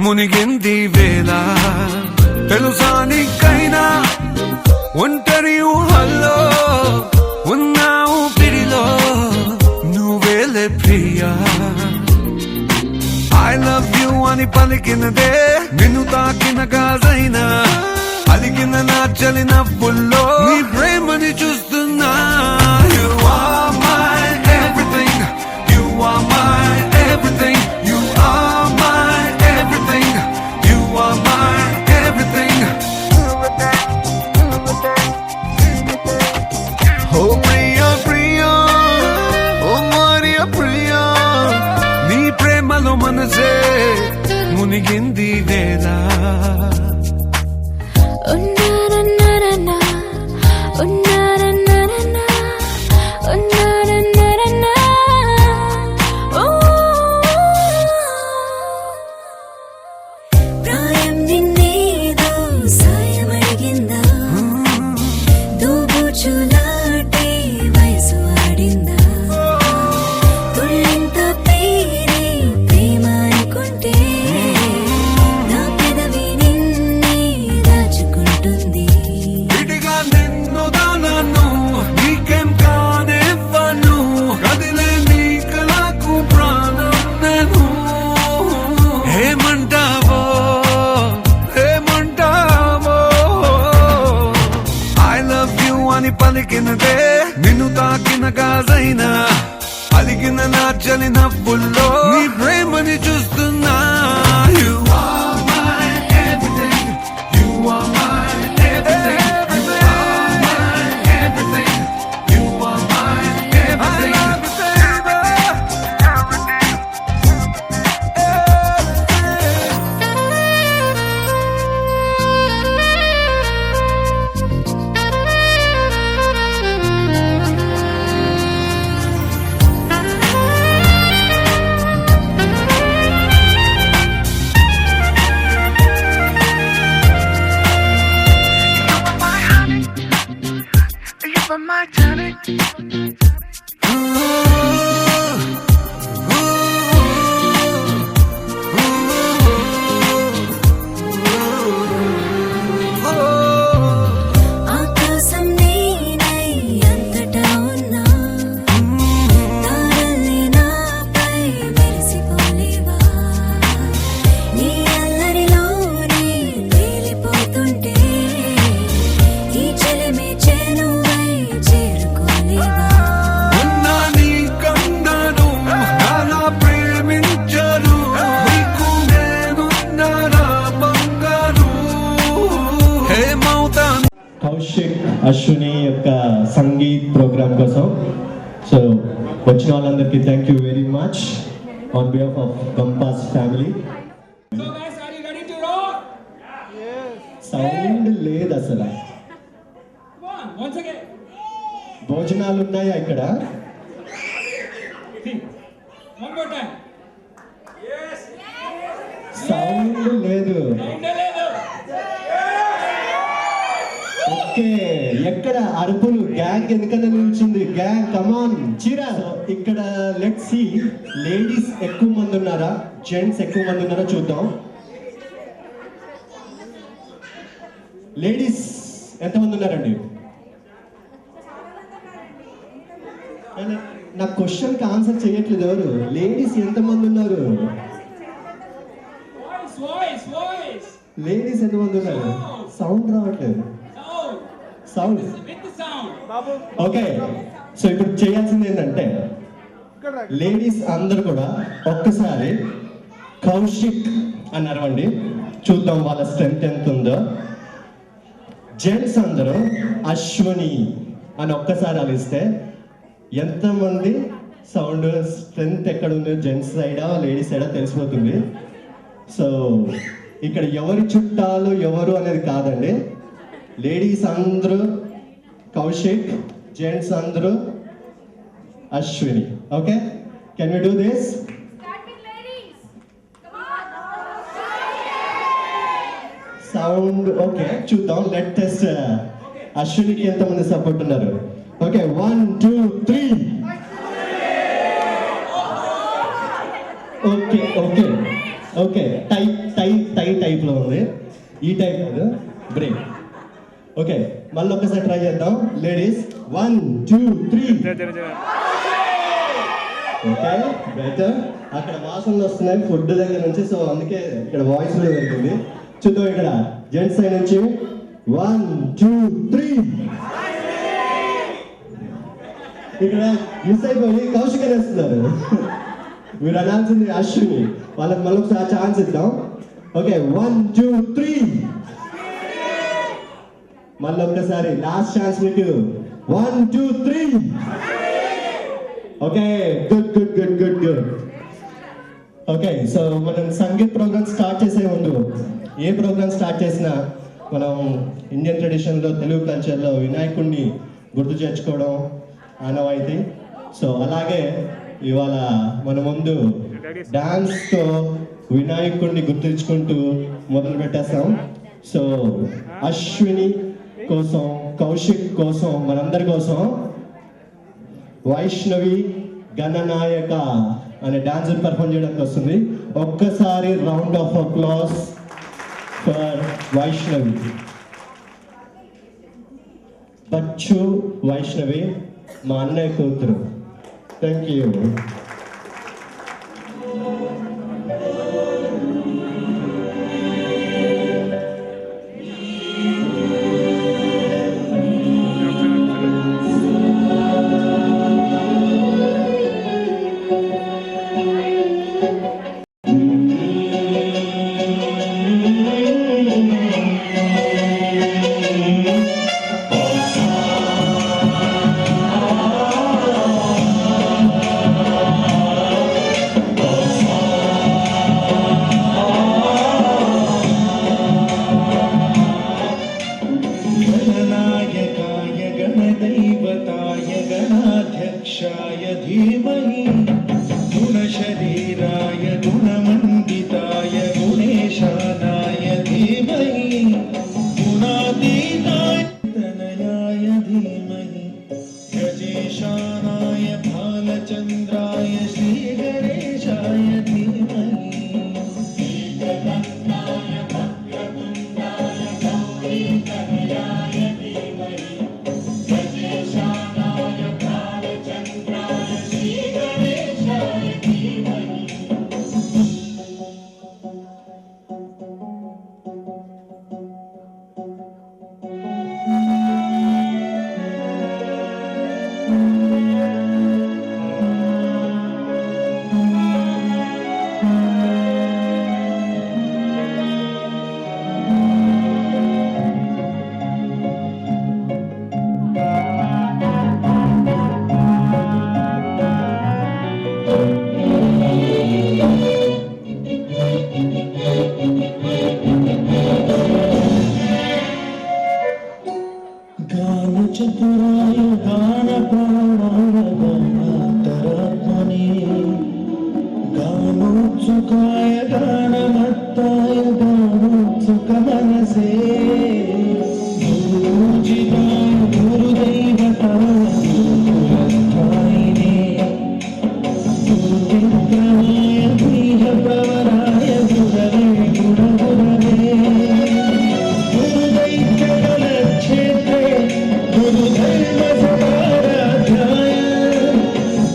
మునిగింది వేళ తెలుసా నీకైనా ఒంటరి ఊహల్లో ఉన్నావు పిడిలో నువ్వేలే ప్రియా I love you అని పలికినదే నిన్ను తాకిన గాజైనా అలిగిన నా చలి నవ్వుల్లో నీ ప్రేమని చూస్తున్నా You are my everything You are my everything You are my everything You are my everything Oh Priya Priya Oh Maria Priya నీ ప్రేమలో మనసే మునిగింది వేళ పలికినదే నిన్ను తాకిన గాజైనా అలిగిన నా చలి నవ్వుల్లో నీ ప్రేమని చూస్తున్నా You are my everything You are my everything You are my everything You are my everything I love you my tonic ఆకాశం నీనై అంతటా ఉన్నా తారల్ని నాపై మెరిసిపోలేవా నీ అల్లరిలోనే తేలిపోతుంటే ఈ చెలిమే చేనువై చేరుకోలేవా ఉన్నా నీ కందను నాలా ప్రేమించరు నీకు నేనున్నానా బంగారు హే మౌతాన్ కౌశిక్ అశ్విని యొక్క సంగీత్ ప్రోగ్రామ్ కోసం సో వచ్చిన వాళ్ళందరికీ thank you very much on behalf of compass family So guys, are you ready to rock? Sound లేదు అసలు Come on, once again. భోజనాలు ఉన్నాయా ఇక్కడ One more time. Yes. Sound లేదు ఓకే ఎక్కడ అరుపులు గ్యాంగ్ ఎందుకన్నా నిల్చుంది గ్యాంగ్ కమాన్ చీరా ఇక్కడ లెట్ సి లేడీస్ ఎక్కువ మంది ఉన్నారా జెంట్స్ ఎక్కువ మంది ఉన్నారా చూద్దాం లేడీస్ ఎంతమంది ఉన్నారండి నా క్వశ్చన్కి ఆన్సర్ చేయట్లేదు ఎవరు లేడీస్ ఎంతమంది ఉన్నారు Voice. లేడీస్ ఎంతమంది ఉన్నారు సౌండ్ రావట్లేదు sound With the sound. Okay so ఇప్పుడు చేయాల్సింది ఏంటంటే లేడీస్ అందరు కూడా ఒక్కసారి కౌశిక్ అని అరవండి చూద్దాం వాళ్ళ స్ట్రెంత్ ఎంత ఉందో జెంట్స్ అందరూ అశ్విని అని ఒక్కసారి అలిస్తే ఎంతమంది సౌండ్ స్ట్రెంత్ ఎక్కడ ఉందో జెంట్స్ సైడా లేడీస్ సైడా తెలిసిపోతుంది సో ఇక్కడ ఎవరి చుట్టాలు ఎవరు అనేది కాదండి లేడీస్ అందరూ కౌశిక్ జెంట్స్ అందరూ Ashwini okay can we do this sound okay చూద్దాం లెట్ టెస్ట్ అశ్వినికి ఎంతమంది సపోర్ట్ ఉన్నారు okay 1 2 3 okay okay okay tie tie టైప్లో ఉంది, ఈ టైప్ కాదు, బ్రేక్. ఓకే, మళ్ళీ ఒక్కసారి ట్రై చేద్దాం. లేడీస్ 1 2 3. Okay, better. అక్కడ వాసనలు వస్తున్నాయి ఫుడ్ దగ్గర నుంచి, సో అందుకే ఇక్కడ వాయిస్ కూడా పెరుగుతుంది. చూద్దాం ఇక్కడ జెంట్స్ సైడ్ నుంచి 1 2 3. ఇక్కడ మిస్ అయిపోయి కౌశిక్ అనేస్తున్నారు. మీరు అనాల్సింది అశ్విని. వాళ్ళకి మళ్ళీ ఒకసారి ఛాన్స్ ఇద్దాం. ఓకే 1 2 3. మళ్ళీ ఒక్కసారి లాస్ట్ ఛాన్స్ మీకు. 1 2 3. Okay, good good good good good. Okay, so మనం సంగీత్ ప్రోగ్రామ్ స్టార్ట్ చేసే ముందు, ఏ ప్రోగ్రామ్ స్టార్ట్ చేసినా మనం ఇండియన్ ట్రెడిషన్లో, తెలుగు కల్చర్లో వినాయకుడిని గుర్తు చేర్చుకోవడం ఆనవాయితీ. సో అలాగే ఇవాళ మన ముందు డాన్స్తో వినాయకుడిని గుర్తించుకుంటూ మొదలు పెట్టేస్తాం. సో అశ్విని కోసం, కౌశిక్ కోసం, మనందరి కోసం వైష్ణవి గణనాయక అనే డాన్స్ పర్ఫామ్ చేయడానికి వస్తుంది. ఒక్కసారి round of applause for Vaishnavi. Bachchu Vaishnavi మా అన్నయ్య కూతురు. Thank you. गणाध्यक्षाय धीमहि गुणशरीराय गुणमण्डिताय गुणेशानाय धीमहि गुणातीताय तनयाय धीमहि गजेशानाय भालचन्द्राय श्रीगणेशाय धीमहि चतुराय गानप्राणाय गानान्तरात्मने गानोत्सुकाय गानमत्ताय गानोत्सुकमनसे गुरुजिताय गुरुदैवताय गुरुकुलस्थायिने गुरुविक्रमाय गृहप्रवराय गुरवे गुरुगुरवे गुरुदैत्यकलक्षेत्रे गुरुधर्मसमाराध्याय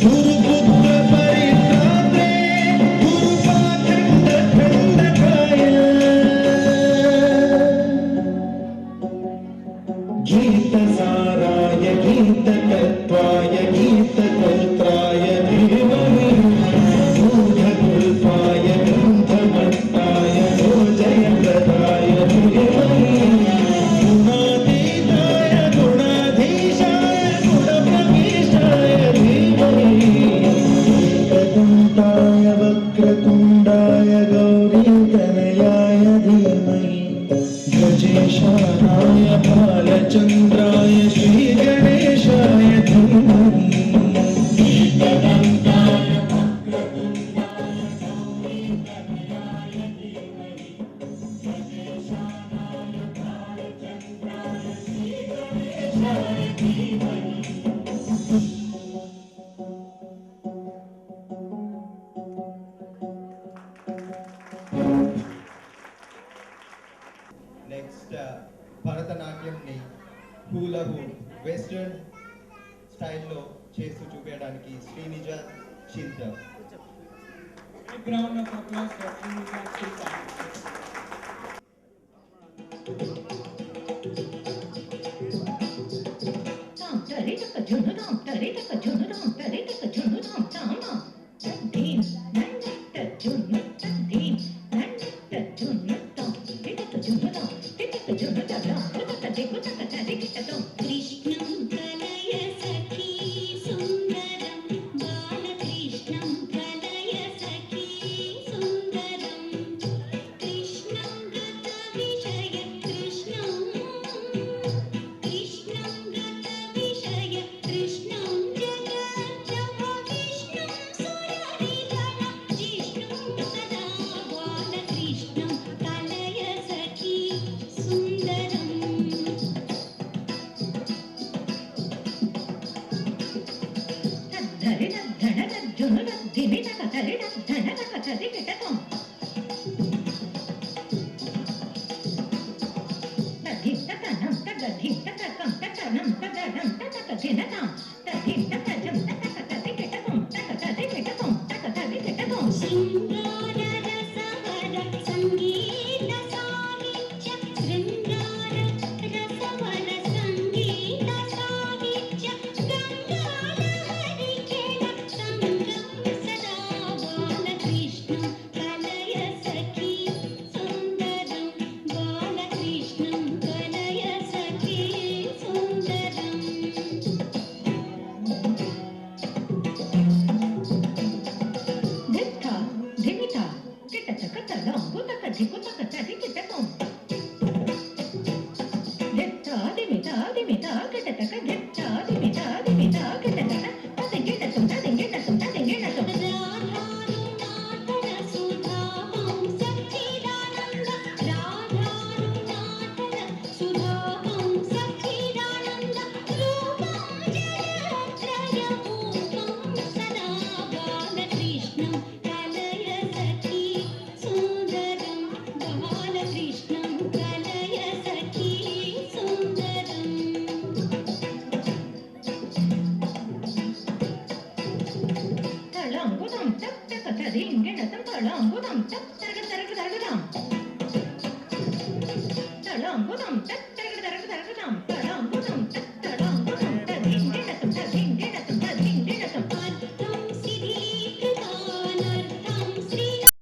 गुरुपुत्रपरित्रात्रे गुरुपाखण्डखण्डकाय गीतसाराय गीततत्त्वाय गीतकर्त्राय धीमहि बोधकल्पाय ग्रन्थमत्ताय भोजयप्रदाय धीमहि गुणातीताय गुणाधीशाय స్టైల్లో చేస్తూ చూపించడానికి శ్రీనిజ శిల్ప. Big round of applause for Srinivas Shilpa. కృష్ణం కలయ సఖీ సుందరం బాలకృష్ణం కలయ సఖీ సుందరం కృష్ణం గత విషయ కృష్ణం కృష్ణం గత విషయ కృష్ణం జగద్రవ విష్ణుం సురరిధర జిష్ణుం సదా బాలకృష్ణం కలయ సఖీ సుందరం శృంగార రసవర సంగీత సాహిత్య శృంగార రసవర సంగీత సాహిత్య గంగాలహరి కేళ సంగం సదా బాలకృష్ణం కలయ సఖీ సుందరం బాలకృష్ణం కలయ సఖీ సుందరం ధిక్క ధిమిత కిటచక తలంబు తక ధికుతక తది కిటకం ధిక్క ధిమిత ధిమిత కిటచక ధిక్క ధిమిత ధిమిత కిటచక తదింగిటతం తదింగిటతం తదింగిటతం రాధారుణాధర సుధామం సచ్చిదానంద రాధారుణాధర సుధామం సచ్చిదానంద రూపం జయత్రయ రూపం సదా బాలకృష్ణం కలయ సఖీ సుందరం బాలకృష్ణం కలయ సఖీ సుందరం తళంగుదం తక్ తక తదింగిణతం తళంగుదం తక్ తరగ తరగ తరగదాం తళంగుదం తక్